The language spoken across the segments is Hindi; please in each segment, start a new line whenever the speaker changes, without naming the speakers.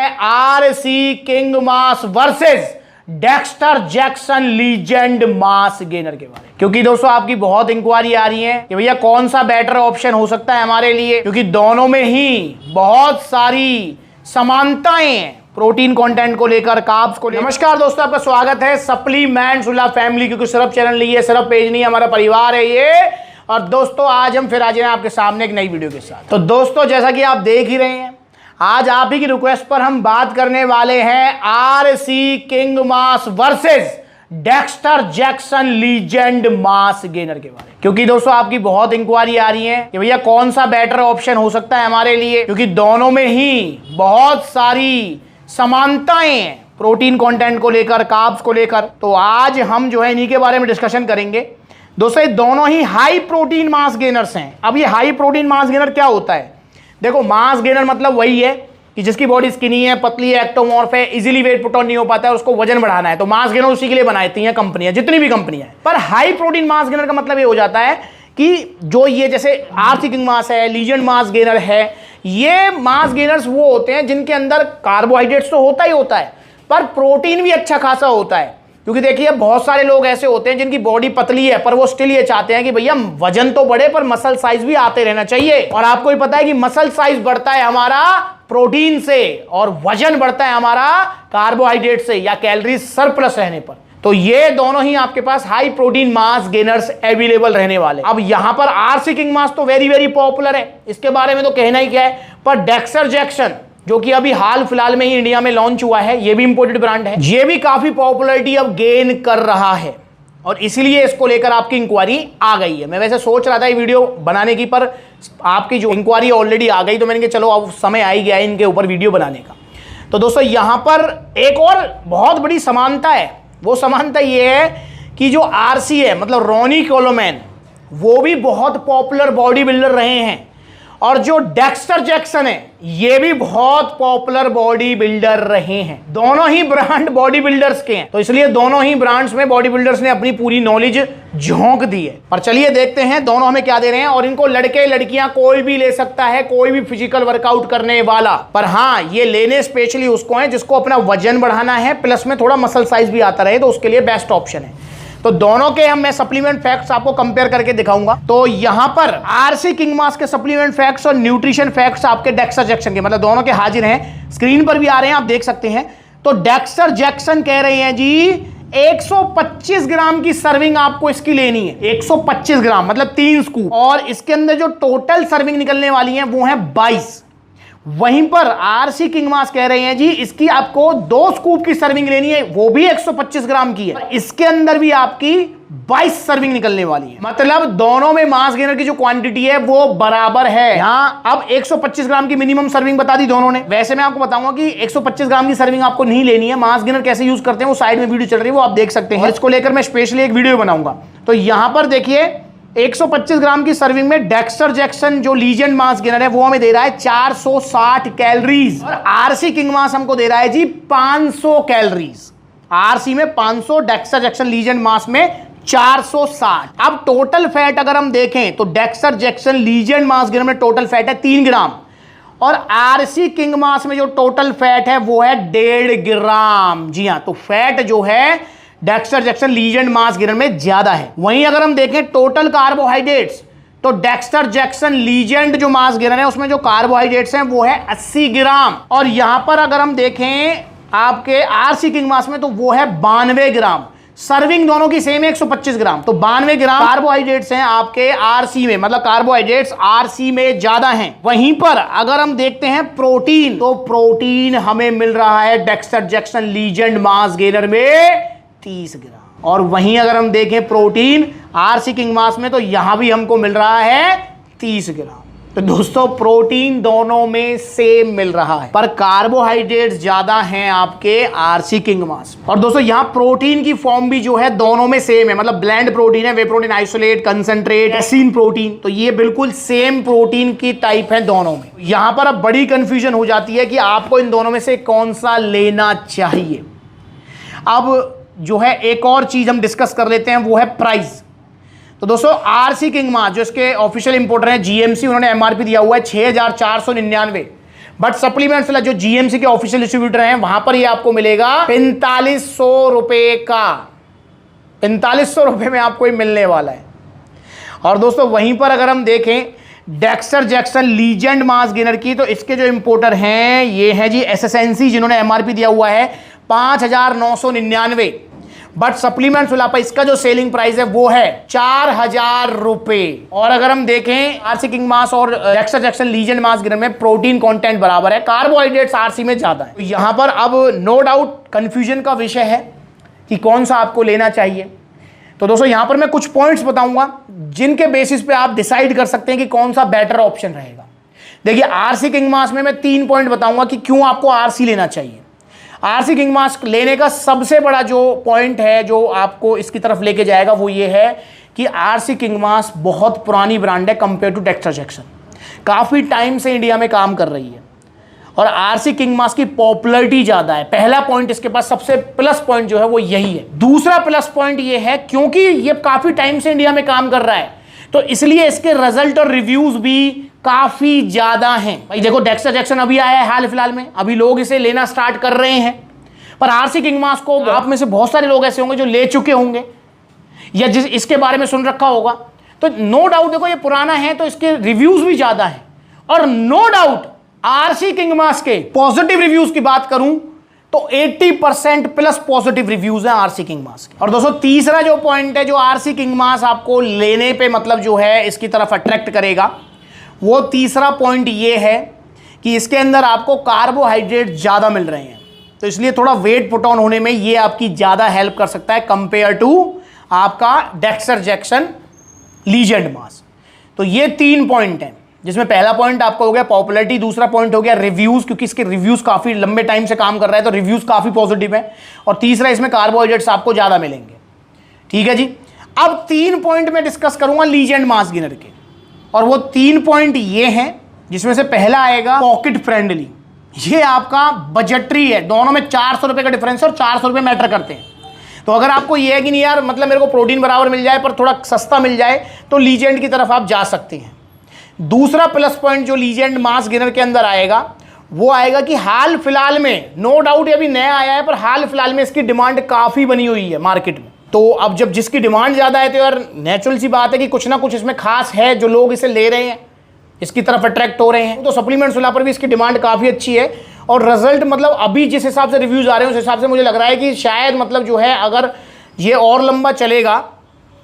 RC king mass versus Dexter Jackson legend mass gainer के बारे में, क्योंकि दोस्तों आपकी बहुत इंक्वायरी आ रही है कि भैया कौन सा बेटर ऑप्शन हो सकता है हमारे लिए, क्योंकि दोनों में ही बहुत सारी समानताएं हैं प्रोटीन कंटेंट को लेकर, कार्ब्स को लेकर। नमस्कार दोस्तों, आपका स्वागत है सप्लीमेंट्स उल्लाह फैमिली, क्योंकि सिर्फ चैनल नहीं है, सिर्फ पेज नहीं है, हमारा परिवार है ये। और दोस्तों आज हम फिर आ जाए आपके सामने एक नई वीडियो के साथ। तो दोस्तों जैसा कि आप देख ही रहे हैं, आज आप ही की रिक्वेस्ट पर हम बात करने वाले हैं RC king mass versus Dexter Jackson legend mass gainer के बारे में, क्योंकि दोस्तों आपकी बहुत इंक्वायरी आ रही है कि भैया कौन सा बेटर ऑप्शन हो सकता है हमारे लिए, क्योंकि दोनों में ही बहुत सारी समानताएं हैं प्रोटीन कंटेंट को लेकर, कार्ब्स को लेकर। तो आज हम जो है इन्हीं के बारे में डिस्कशन करेंगे। दोस्तों ये दोनों ही हाई प्रोटीन मास गेनर्स हैं। अब ये हाई प्रोटीन मास गेनर क्या होता है? देखो, मास गेनर मतलब वही है कि जिसकी बॉडी स्किनी है, पतली है, एक्टोमॉर्फ है, इजीली वेट पुट ऑन नहीं हो पाता है, उसको वजन बढ़ाना है, तो मास गेनर उसी के लिए बनाती हैं कंपनियां, जितनी भी कंपनियां हैं। पर हाई प्रोटीन मास गेनर का मतलब ये हो जाता है कि जो ये जैसे आरसी किंग मास है, लीजेंड मास गेनर है, ये मास गेनर्स वो होते हैं जिनके अंदर कार्बोहाइड्रेट्स तो होता ही होता है, पर प्रोटीन भी अच्छा खासा होता है। क्योंकि देखिए बहुत सारे लोग ऐसे होते हैं जिनकी बॉडी पतली है, पर वो स्टिल ये चाहते हैं कि भैया वजन तो बढ़े पर मसल साइज भी आते रहना चाहिए। और आपको ही पता है कि मसल साइज बढ़ता है हमारा प्रोटीन से और वजन बढ़ता है हमारा कार्बोहाइड्रेट से या कैलोरी सरप्लस रहने पर। तो ये दोनों ही आपके पास high protein mass gainers available रहने वाले। अब यहां पर आरसी किंग मास तो वेरी वेरी पॉपुलर है, इसके बारे में तो कहना ही क्या है। पर डेक्स्टर जैक्सन जो कि अभी हाल फिलहाल में ही इंडिया में लॉन्च हुआ है, ये भी इंपोर्टेड ब्रांड है, ये भी काफी पॉपुलैरिटी अब गेन कर रहा है और इसीलिए इसको लेकर आपकी इंक्वायरी आ गई है। मैं वैसे सोच रहा था ये वीडियो बनाने की, पर आपकी जो इंक्वायरी ऑलरेडी आ गई तो मैंने कहा चलो अब समय आ ही गया है इनके ऊपर वीडियो बनाने का। तो दोस्तों यहां पर एक और बहुत बड़ी समानता है। वो समानता ये है कि जो आरसी है मतलब रॉनी कोलोमैन, वो भी बहुत पॉपुलर बॉडी बिल्डर रहे हैं, और जो डेक्स्टर जैक्सन है ये भी बहुत पॉपुलर बॉडी बिल्डर रहे हैं। दोनों ही ब्रांड बॉडी बिल्डर्स के हैं, तो इसलिए दोनों ही ब्रांड्स में बॉडी बिल्डर्स ने अपनी पूरी नॉलेज झोंक दी है। पर चलिए देखते हैं दोनों हमें क्या दे रहे हैं। और इनको लड़के लड़कियां कोई भी ले सकता है, कोई भी फिजिकल वर्कआउट करने वाला। पर हाँ, ये लेने स्पेशली उसको है जिसको अपना वजन बढ़ाना है, प्लस में थोड़ा मसल साइज भी आता रहे, तो उसके लिए बेस्ट ऑप्शन है। तो दोनों के मैं सप्लीमेंट फैक्ट्स आपको कंपेयर करके दिखाऊंगा। तो यहां पर आरसी किंग मास के सप्लीमेंट फैक्ट्स और न्यूट्रिशन फैक्ट्स आपके डेक्स्टर जैक्सन के, मतलब दोनों के हाजिर हैं, स्क्रीन पर भी आ रहे हैं, आप देख सकते हैं। तो डेक्स्टर जैक्सन कह रहे हैं जी 125 ग्राम की सर्विंग आपको इसकी लेनी है। 125 ग्राम मतलब 3 स्कूप, और इसके अंदर जो टोटल सर्विंग निकलने वाली है वो है 22। वहीं पर आरसी किंग मास कह रहे हैं जी इसकी आपको 2 स्कूप की सर्विंग लेनी है, वो भी 125 ग्राम की है, इसके अंदर भी आपकी 22 सर्विंग निकलने वाली है। मतलब दोनों में मास गेनर की जो क्वांटिटी है वो बराबर है। यहां अब 125 ग्राम की मिनिमम सर्विंग बता दी दोनों ने। वैसे मैं आपको बताऊंगा कि 125 ग्राम की सर्विंग आपको नहीं लेनी है। मास गेनर कैसे यूज करते हैं वो साइड में वीडियो चल रही है, वो आप देख सकते हैं। इसको लेकर मैं स्पेशली एक वीडियो बनाऊंगा। तो यहां पर देखिए 125 ग्राम की सर्विंग में डेक्स्टर जैक्सन जो लीजेंड मास गेनर है वो हमें दे रहा है 460 कैलोरीज, और आरसी किंग मास हमको दे रहा है जी 500 कैलोरीज। आरसी में 500, डेक्स्टर जैक्सन लीजेंड मास में 460। अब टोटल फैट अगर हम देखें तो Dexter Jackson legend mass gainer में टोटल फैट है 3 ग्राम, और आरसी किंग मास में जो टोटल फैट है वो है 1.5 ग्राम। जी हाँ, तो फैट जो है Dexter Jackson legend mass gainer में ज्यादा है। वहीं अगर हम देखें टोटल कार्बोहाइड्रेट्स, तो डेक्स्टर जैक्सन लीजेंड जो मास गेनर है उसमें जो कार्बोहाइड्रेट्स हैं वो है 80 ग्राम, और यहां पर अगर हम देखें आपके आरसी किंग मास में तो वो है 92 ग्राम। सर्विंग दोनों की सेम है 125 ग्राम, तो 92 ग्राम कार्बोहाइड्रेट्स हैं आपके आरसी में, मतलब कार्बोहाइड्रेट्स आरसी में ज्यादा हैं। वहीं पर अगर हम देखते हैं प्रोटीन, तो प्रोटीन हमें मिल रहा है Dexter Jackson legend mass gainer में 30 ग्राम, और वहीं अगर हम देखें प्रोटीन आरसी किंग मास में तो यहां भी हमको मिल रहा है 30 ग्राम। तो दोस्तों प्रोटीन दोनों में सेम मिल रहा है, पर कार्बोहाइड्रेट्स ज्यादा हैं आपके आरसी किंग मास। और दोस्तों यहां प्रोटीन की फॉर्म भी जो है दोनों में सेम है, मतलब ब्लेंड प्रोटीन है, whey protein isolate, concentrate, casein protein, तो ये बिल्कुल सेम प्रोटीन की टाइप है दोनों में। यहां पर अब बड़ी कंफ्यूजन हो जाती है कि आपको इन दोनों में से कौन सा लेना चाहिए। अब जो है एक और चीज हम डिस्कस कर लेते हैं, वो है प्राइस। तो दोस्तों आरसी किंग मास जो इसके ऑफिशियल इंपोर्टर है जीएमसी, उन्होंने एमआरपी दिया हुआ है 6499, बट सप्लीमेंट्स जो जीएमसी के ऑफिशियल डिस्ट्रीब्यूटर हैं वहां पर ये आपको मिलेगा 4500 रुपए का। 4500 रुपए में आपको ये मिलने वाला है। और दोस्तों वहीं पर अगर हम देखें Dexter Jackson legend mass gainer की, तो इसके जो इंपोर्टर हैं ये है जी एसएसएनसी, जिन्होंने एमआरपी दिया हुआ है 5999, बट सप्लीमेंट्स वाला पर इसका जो सेलिंग प्राइस है वो है 4000 रुपए। और अगर हम देखें आरसी किंग मास और Dexter Jackson legend mass gainer में प्रोटीन कंटेंट बराबर है, कार्बोहाइड्रेट्स आरसी में ज्यादा है। तो यहां पर अब नो डाउट कंफ्यूजन का विषय है कि कौन सा आपको लेना चाहिए। तो दोस्तों यहां पर मैं कुछ पॉइंट्स बताऊंगा जिनके बेसिस पे आप डिसाइड कर सकते हैं कि कौन सा बेटर ऑप्शन रहेगा। देखिए आरसी किंग मास में मैं 3 पॉइंट बताऊंगा कि क्यों आपको आरसी लेना चाहिए। आरसी किंग मास लेने का सबसे बड़ा जो पॉइंट है जो आपको इसकी तरफ लेके जाएगा वो ये है कि आरसी किंग मास बहुत पुरानी ब्रांड है कंपेयर टू डेक्स्टर जैक्सन, काफी टाइम से इंडिया में काम कर रही है और आरसी किंग मास की पॉपुलैरिटी ज्यादा है। पहला पॉइंट इसके पास सबसे प्लस पॉइंट जो है वो यही है। दूसरा प्लस पॉइंट ये है क्योंकि ये काफी टाइम से इंडिया में काम कर रहा है तो इसलिए इसके रिजल्ट और रिव्यूज भी काफी ज्यादा हैं। भाई देखो डेक्स्टर जैक्सन अभी आया है हाल फिलहाल में, अभी लोग इसे लेना स्टार्ट कर रहे हैं, पर आरसी किंग मास को आप में से बहुत सारे लोग ऐसे होंगे जो ले चुके होंगे या जिस इसके बारे में सुन रखा होगा। तो नो डाउट देखो ये पुराना है तो इसके रिव्यूज भी ज्यादा है। और नो डाउट आरसी किंग मास के पॉजिटिव रिव्यूज की बात करूं तो 80% प्लस पॉजिटिव रिव्यूज हैं आरसी किंग मास के। और दोस्तों तीसरा जो पॉइंट है जो आरसी किंग मास आपको लेने पे मतलब जो है इसकी तरफ अट्रैक्ट करेगा, वो तीसरा पॉइंट ये है कि इसके अंदर आपको कार्बोहाइड्रेट ज्यादा मिल रहे हैं, तो इसलिए थोड़ा वेट पुट ऑन होने में ये आपकी ज्यादा हेल्प कर सकता है कंपेयर टू आपका डेक्स्टर जैक्सन लीजेंड मास। तो ये 3 पॉइंट हैं जिसमें पहला पॉइंट आपका हो गया पॉपुलैरिटी, दूसरा पॉइंट हो गया रिव्यूज क्योंकि इसके रिव्यूज काफी लंबे टाइम से काम कर रहा है तो रिव्यूज काफी पॉजिटिव है, और तीसरा इसमें कार्बोहाइड्रेट्स आपको ज्यादा मिलेंगे। ठीक है जी। अब 3 पॉइंट मैं डिस्कस करूंगा लीजेंड मास गेनर के, और वो 3 पॉइंट ये हैं जिसमें से पहला आएगा पॉकेट फ्रेंडली। ये आपका बजटरी है, दोनों में 400 रुपए का डिफरेंस है और 400 रुपए मैटर करते हैं। तो अगर आपको ये है कि नहीं यार मतलब मेरे को प्रोटीन बराबर मिल जाए पर थोड़ा सस्ता मिल जाए तो लीजेंड की तरफ आप जा सकते हैं। दूसरा प्लस पॉइंट जो लीजेंड मास गेनर के अंदर आएगा वो आएगा कि हाल फिलहाल में, नो डाउट ये अभी नया आया है पर हाल फिलहाल में इसकी डिमांड काफी बनी हुई है मार्केट में। तो अब जब जिसकी डिमांड ज्यादा है तो यार नेचुरल सी बात है कि कुछ ना कुछ इसमें खास है जो लोग इसे ले रहे हैं, इसकी तरफ अट्रैक्ट हो रहे हैं। तो सप्लीमेंट्स वाला पर भी इसकी डिमांड काफी अच्छी है और रिजल्ट मतलब अभी जिस हिसाब से रिव्यूज आ रहे हैं उस हिसाब से मुझे लग रहा है कि शायद मतलब जो है अगर ये और लंबा चलेगा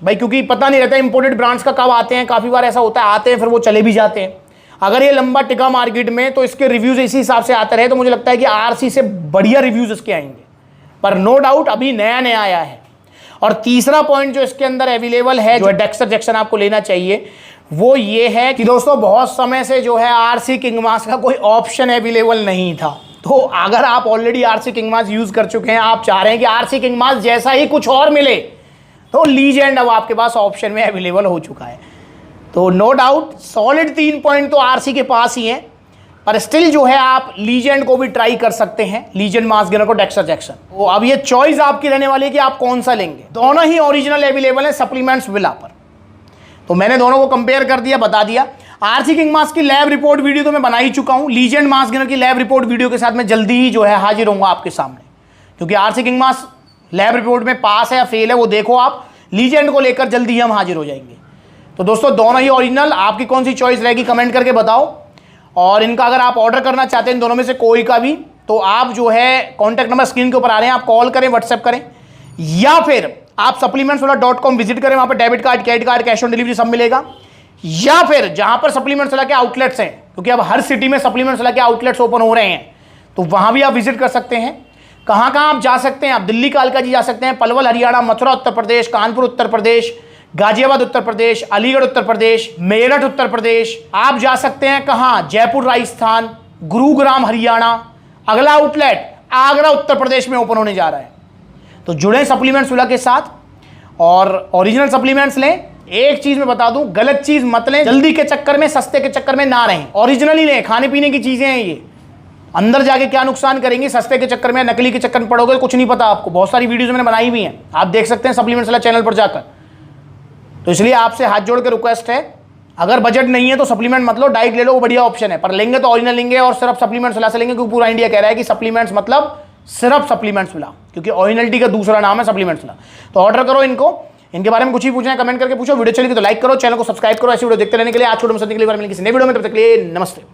भाई, क्योंकि पता नहीं रहता इंपोर्टेड ब्रांड्स का कब आते हैं, काफी बार ऐसा होता है आते हैं फिर वो चले भी जाते हैं। अगर ये लंबा टिका मार्केट में तो इसके रिव्यूज इसी हिसाब से आते रहे तो मुझे लगता है कि आरसी से बढ़िया रिव्यूज इसके आएंगे, पर नो डाउट अभी नया नया आया है। और तीसरा पॉइंट जो इसके अंदर अवेलेबल है जो डेक्स्टर जैक्सन आपको लेना चाहिए वो ये है कि दोस्तों बहुत समय से जो है आरसी किंग मास का कोई ऑप्शन अवेलेबल नहीं था। तो अगर आप ऑलरेडी आरसी किंग मास यूज कर चुके हैं, आप चाह रहे हैं कि आरसी किंग मास जैसा ही कुछ और मिले, तो लीजेंड अब आपके पास ऑप्शन में अवेलेबल हो चुका है। तो नो डाउट सॉलिड 3 पॉइंट तो आरसी के पास ही हैं, पर स्टिल जो है आप लीजेंड को भी ट्राई कर सकते हैं, लीजेंड मास गेनर को डेक्स्टर जैक्सन। तो अब ये चॉइस आपकी रहने वाली है कि आप कौन सा लेंगे। दोनों ही ओरिजिनल अवेलेबल है सप्लीमेंट्स विला पर, तो मैंने दोनों को कंपेयर कर दिया, बता दिया। आरसी किंग मास की लैब रिपोर्ट वीडियो तो मैं बना ही चुका हूं, लीजेंड मास गेनर की लैब रिपोर्ट वीडियो के साथ मैं जल्दी ही जो है हाजिर होऊंगा आपके सामने, क्योंकि आरसी किंग मास लैब रिपोर्ट में पास है या फेल है वो देखो आप, लीजेंड को लेकर जल्दी ही हम हाजिर हो जाएंगे। तो दोस्तों दोनों ही ओरिजिनल, आपकी कौन सी चॉइस रहेगी कमेंट करके बताओ। और इनका अगर आप ऑर्डर करना चाहते हैं इन दोनों में से कोई का भी, तो आप जो है कॉन्टैक्ट नंबर स्क्रीन के ऊपर आ रहे हैं, आप कॉल करें, व्हाट्सएप करें, या फिर आप supplementswala.com विजिट करें, वहां पर debit card, credit card, cash on delivery सब मिलेगा। या फिर जहां पर सप्लीमेंट्स वाला के आउटलेट्स हैं, क्योंकि अब हर सिटी में सप्लीमेंट्स वाला के आउटलेट्स ओपन हो रहे हैं, तो वहां भी आप विजिट कर सकते हैं। कहां कहां आप जा सकते हैं, आप दिल्ली कालका जी जा सकते हैं, पलवल हरियाणा, मथुरा उत्तर प्रदेश, कानपुर उत्तर प्रदेश, गाजियाबाद उत्तर प्रदेश, अलीगढ़ उत्तर प्रदेश, मेरठ उत्तर प्रदेश। आप जा सकते हैं कहां, जयपुर राजस्थान, गुरुग्राम हरियाणा। अगला आउटलेट आगरा उत्तर प्रदेश में ओपन होने जा रहा है। तो जुड़े सप्लीमेंट्स वाला के साथ और ओरिजिनल सप्लीमेंट्स लें। एक चीज मैं बता दूं, गलत चीज मत लें, जल्दी के चक्कर में, सस्ते के चक्कर में ना रहें, ओरिजिनल ही लें। खाने पीने की चीजें हैं ये, अंदर जाके क्या नुकसान करेंगे, सस्ते के चक्कर में, नकली के चक्कर में पड़ोगे कुछ नहीं पता आपको। बहुत सारी वीडियोस मैंने बनाई हुई हैं, आप देख सकते हैं सप्लीमेंट्स वाला चैनल पर जाकर। तो इसलिए आपसे हाथ जोड़ के रिक्वेस्ट है, अगर बजट नहीं है तो सप्लीमेंट मत लो, डाइट ले लो, वो बढ़िया ऑप्शन है, पर लेंगे तो ओरिजिनल लेंगे और सिर्फ सप्लीमेंट्स ला से लेंगे, क्योंकि पूरा इंडिया कह रहा है कि सप्लीमेंट्स मतलब सिर्फ सप्लीमेंट्स मिला, क्योंकि ओरिजिनलिटी का दूसरा नाम है सप्लीमेंट्स मिला। तो ऑर्डर करो इनको, इनके बारे में कुछ भी पूछना है कमेंट करके पूछो, वीडियो चलेगी तो लाइक करो, चैनल को सब्सक्राइब करो, ऐसी वीडियो देखते रहने के लिए। आज छोटे समझने के लिए मिलेंगे किसी नई वीडियो में, तब तक के लिए नमस्ते।